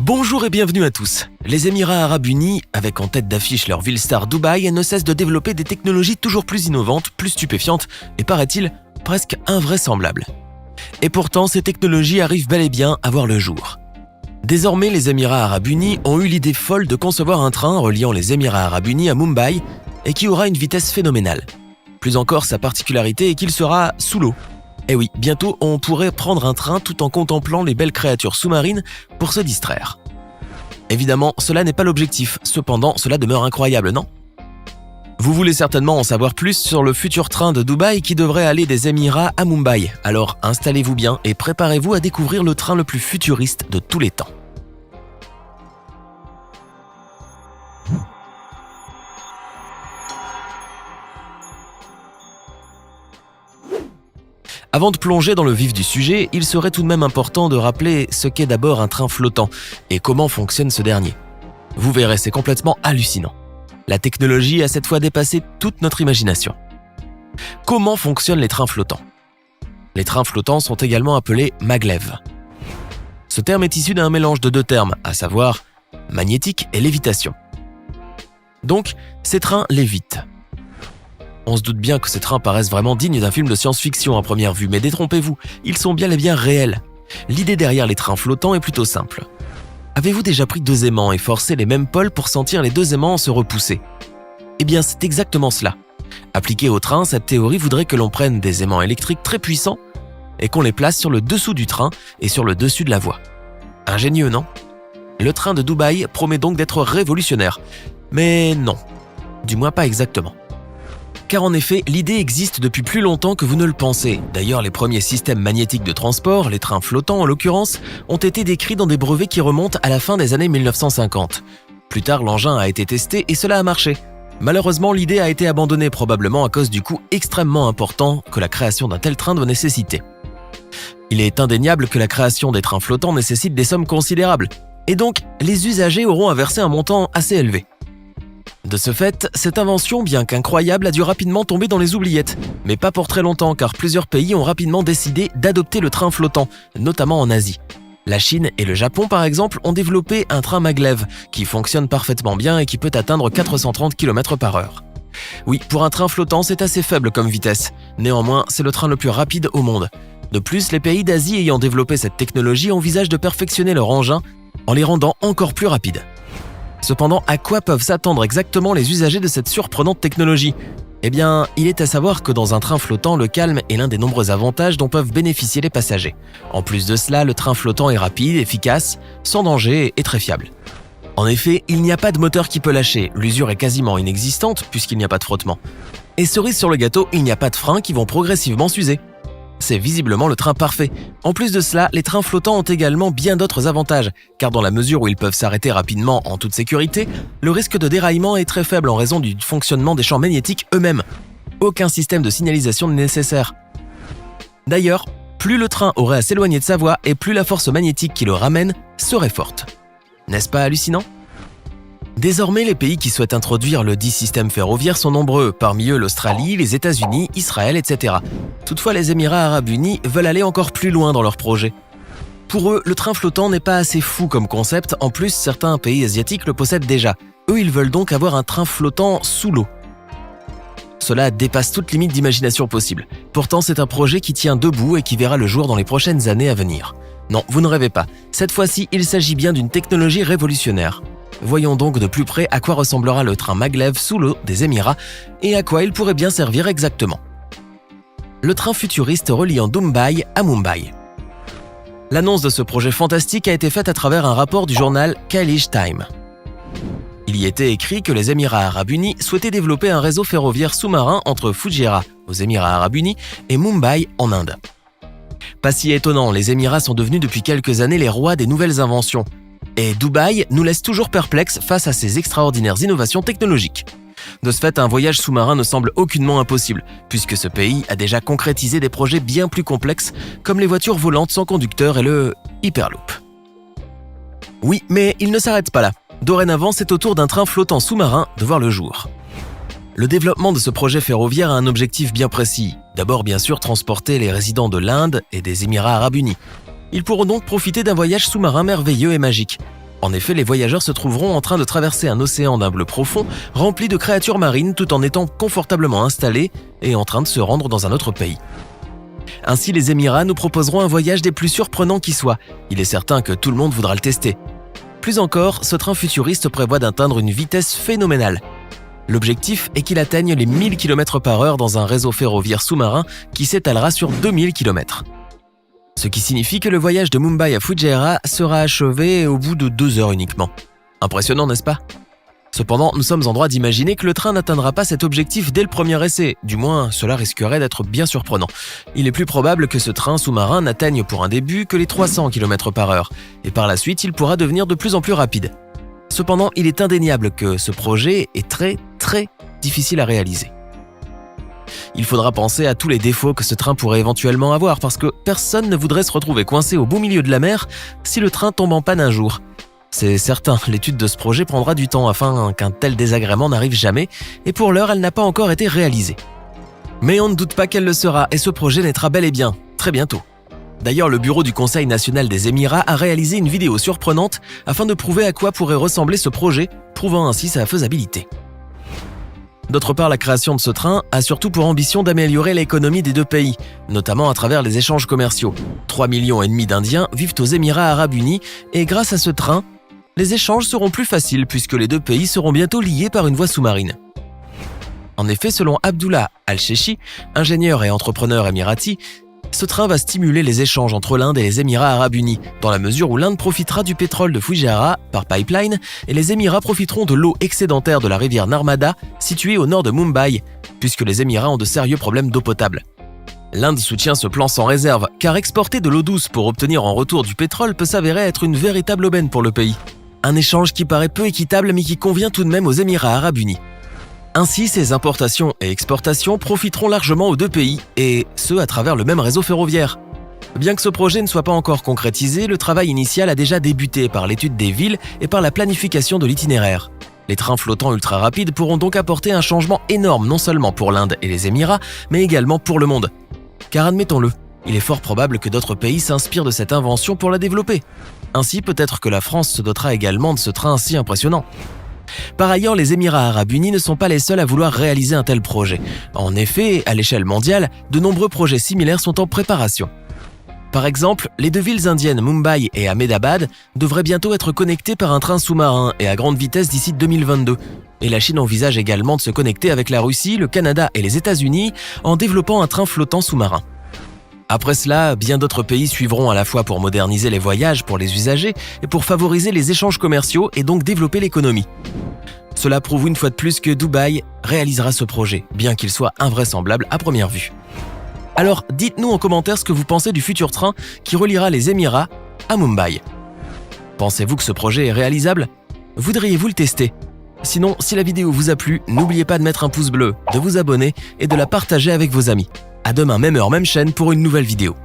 Bonjour et bienvenue à tous. Les Émirats Arabes Unis, avec en tête d'affiche leur ville star Dubaï, ne cessent de développer des technologies toujours plus innovantes, plus stupéfiantes et, paraît-il, presque invraisemblables. Et pourtant, ces technologies arrivent bel et bien à voir le jour. Désormais, les Émirats Arabes Unis ont eu l'idée folle de concevoir un train reliant les Émirats Arabes Unis à Mumbai et qui aura une vitesse phénoménale. Plus encore, sa particularité est qu'il sera sous l'eau. Et oui, bientôt on pourrait prendre un train tout en contemplant les belles créatures sous-marines pour se distraire. Évidemment, cela n'est pas l'objectif, cependant cela demeure incroyable, non ? Vous voulez certainement en savoir plus sur le futur train de Dubaï qui devrait aller des Émirats à Mumbai. Alors installez-vous bien et préparez-vous à découvrir le train le plus futuriste de tous les temps. Avant de plonger dans le vif du sujet, il serait tout de même important de rappeler ce qu'est d'abord un train flottant et comment fonctionne ce dernier. Vous verrez, c'est complètement hallucinant. La technologie a cette fois dépassé toute notre imagination. Comment fonctionnent les trains flottants ? Les trains flottants sont également appelés maglev. Ce terme est issu d'un mélange de deux termes, à savoir magnétique et lévitation. Donc, ces trains lévitent. On se doute bien que ces trains paraissent vraiment dignes d'un film de science-fiction à première vue, mais détrompez-vous, ils sont bien et bien réels. L'idée derrière les trains flottants est plutôt simple. Avez-vous déjà pris deux aimants et forcé les mêmes pôles pour sentir les deux aimants se repousser ? Eh bien, c'est exactement cela. Appliqué au train, cette théorie voudrait que l'on prenne des aimants électriques très puissants et qu'on les place sur le dessous du train et sur le dessus de la voie. Ingénieux, non ? Le train de Dubaï promet donc d'être révolutionnaire. Mais non, du moins pas exactement. Car en effet, l'idée existe depuis plus longtemps que vous ne le pensez. D'ailleurs, les premiers systèmes magnétiques de transport, les trains flottants en l'occurrence, ont été décrits dans des brevets qui remontent à la fin des années 1950. Plus tard, l'engin a été testé et cela a marché. Malheureusement, l'idée a été abandonnée probablement à cause du coût extrêmement important que la création d'un tel train doit nécessiter. Il est indéniable que la création des trains flottants nécessite des sommes considérables. Et donc, les usagers auront à verser un montant assez élevé. De ce fait, cette invention, bien qu'incroyable, a dû rapidement tomber dans les oubliettes. Mais pas pour très longtemps, car plusieurs pays ont rapidement décidé d'adopter le train flottant, notamment en Asie. La Chine et le Japon, par exemple, ont développé un train maglev, qui fonctionne parfaitement bien et qui peut atteindre 430 km/h. Oui, pour un train flottant, c'est assez faible comme vitesse. Néanmoins, c'est le train le plus rapide au monde. De plus, les pays d'Asie ayant développé cette technologie envisagent de perfectionner leur engin en les rendant encore plus rapides. Cependant, à quoi peuvent s'attendre exactement les usagers de cette surprenante technologie ? Eh bien, il est à savoir que dans un train flottant, le calme est l'un des nombreux avantages dont peuvent bénéficier les passagers. En plus de cela, le train flottant est rapide, efficace, sans danger et très fiable. En effet, il n'y a pas de moteur qui peut lâcher, l'usure est quasiment inexistante puisqu'il n'y a pas de frottement. Et cerise sur le gâteau, il n'y a pas de freins qui vont progressivement s'user. C'est visiblement le train parfait. En plus de cela, les trains flottants ont également bien d'autres avantages, car dans la mesure où ils peuvent s'arrêter rapidement en toute sécurité, le risque de déraillement est très faible en raison du fonctionnement des champs magnétiques eux-mêmes. Aucun système de signalisation n'est nécessaire. D'ailleurs, plus le train aurait à s'éloigner de sa voie et plus la force magnétique qui le ramène serait forte. N'est-ce pas hallucinant ? Désormais, les pays qui souhaitent introduire le dit système ferroviaire sont nombreux, parmi eux l'Australie, les États-Unis, Israël, etc. Toutefois, les Émirats Arabes Unis veulent aller encore plus loin dans leur projet. Pour eux, le train flottant n'est pas assez fou comme concept, en plus certains pays asiatiques le possèdent déjà. Eux, ils veulent donc avoir un train flottant sous l'eau. Cela dépasse toute limite d'imagination possible. Pourtant, c'est un projet qui tient debout et qui verra le jour dans les prochaines années à venir. Non, vous ne rêvez pas. Cette fois-ci, il s'agit bien d'une technologie révolutionnaire. Voyons donc de plus près à quoi ressemblera le train maglev sous l'eau des Émirats et à quoi il pourrait bien servir exactement. Le train futuriste reliant Dubaï à Mumbai. L'annonce de ce projet fantastique a été faite à travers un rapport du journal Khaleej Time. Il y était écrit que les Émirats Arabes Unis souhaitaient développer un réseau ferroviaire sous-marin entre Fujairah, aux Émirats Arabes Unis, et Mumbai, en Inde. Pas si étonnant, les Émirats sont devenus depuis quelques années les rois des nouvelles inventions. Et Dubaï nous laisse toujours perplexes face à ces extraordinaires innovations technologiques. De ce fait, un voyage sous-marin ne semble aucunement impossible, puisque ce pays a déjà concrétisé des projets bien plus complexes, comme les voitures volantes sans conducteur et le Hyperloop. Oui, mais il ne s'arrête pas là. Dorénavant, c'est au tour d'un train flottant sous-marin de voir le jour. Le développement de ce projet ferroviaire a un objectif bien précis. D'abord, bien sûr, transporter les résidents de l'Inde et des Émirats Arabes Unis. Ils pourront donc profiter d'un voyage sous-marin merveilleux et magique. En effet, les voyageurs se trouveront en train de traverser un océan d'un bleu profond, rempli de créatures marines tout en étant confortablement installés et en train de se rendre dans un autre pays. Ainsi, les Émirats nous proposeront un voyage des plus surprenants qui soit. Il est certain que tout le monde voudra le tester. Plus encore, ce train futuriste prévoit d'atteindre une vitesse phénoménale. L'objectif est qu'il atteigne les 1000 km/h dans un réseau ferroviaire sous-marin qui s'étalera sur 2000 km. Ce qui signifie que le voyage de Mumbai à Fujairah sera achevé au bout de 2 heures uniquement. Impressionnant, n'est-ce pas ? Cependant, nous sommes en droit d'imaginer que le train n'atteindra pas cet objectif dès le premier essai. Du moins, cela risquerait d'être bien surprenant. Il est plus probable que ce train sous-marin n'atteigne pour un début que les 300 km/h, et par la suite, il pourra devenir de plus en plus rapide. Cependant, il est indéniable que ce projet est très difficile à réaliser. Il faudra penser à tous les défauts que ce train pourrait éventuellement avoir parce que personne ne voudrait se retrouver coincé au beau milieu de la mer si le train tombe en panne un jour. C'est certain, l'étude de ce projet prendra du temps afin qu'un tel désagrément n'arrive jamais et pour l'heure, elle n'a pas encore été réalisée. Mais on ne doute pas qu'elle le sera et ce projet naîtra bel et bien, très bientôt. D'ailleurs, le bureau du Conseil national des Émirats a réalisé une vidéo surprenante afin de prouver à quoi pourrait ressembler ce projet, prouvant ainsi sa faisabilité. D'autre part, la création de ce train a surtout pour ambition d'améliorer l'économie des deux pays, notamment à travers les échanges commerciaux. 3,5 millions d'Indiens vivent aux Émirats arabes unis et grâce à ce train, les échanges seront plus faciles puisque les deux pays seront bientôt liés par une voie sous-marine. En effet, selon Abdullah Al-Sheshi, ingénieur et entrepreneur émirati, ce train va stimuler les échanges entre l'Inde et les Émirats arabes unis, dans la mesure où l'Inde profitera du pétrole de Fujairah par pipeline et les Émirats profiteront de l'eau excédentaire de la rivière Narmada, située au nord de Mumbai, puisque les Émirats ont de sérieux problèmes d'eau potable. L'Inde soutient ce plan sans réserve, car exporter de l'eau douce pour obtenir en retour du pétrole peut s'avérer être une véritable aubaine pour le pays. Un échange qui paraît peu équitable mais qui convient tout de même aux Émirats arabes unis. Ainsi, ces importations et exportations profiteront largement aux deux pays, et ce à travers le même réseau ferroviaire. Bien que ce projet ne soit pas encore concrétisé, le travail initial a déjà débuté par l'étude des villes et par la planification de l'itinéraire. Les trains flottants ultra rapides pourront donc apporter un changement énorme non seulement pour l'Inde et les Émirats, mais également pour le monde. Car admettons-le, il est fort probable que d'autres pays s'inspirent de cette invention pour la développer. Ainsi, peut-être que la France se dotera également de ce train si impressionnant. Par ailleurs, les Émirats arabes unis ne sont pas les seuls à vouloir réaliser un tel projet. En effet, à l'échelle mondiale, de nombreux projets similaires sont en préparation. Par exemple, les deux villes indiennes Mumbai et Ahmedabad devraient bientôt être connectées par un train sous-marin et à grande vitesse d'ici 2022. Et la Chine envisage également de se connecter avec la Russie, le Canada et les États-Unis en développant un train flottant sous-marin. Après cela, bien d'autres pays suivront à la fois pour moderniser les voyages pour les usagers et pour favoriser les échanges commerciaux et donc développer l'économie. Cela prouve une fois de plus que Dubaï réalisera ce projet, bien qu'il soit invraisemblable à première vue. Alors, dites-nous en commentaire ce que vous pensez du futur train qui reliera les Émirats à Mumbai. Pensez-vous que ce projet est réalisable ? Voudriez-vous le tester ? Sinon, si la vidéo vous a plu, n'oubliez pas de mettre un pouce bleu, de vous abonner et de la partager avec vos amis. À demain, même heure, même chaîne pour une nouvelle vidéo.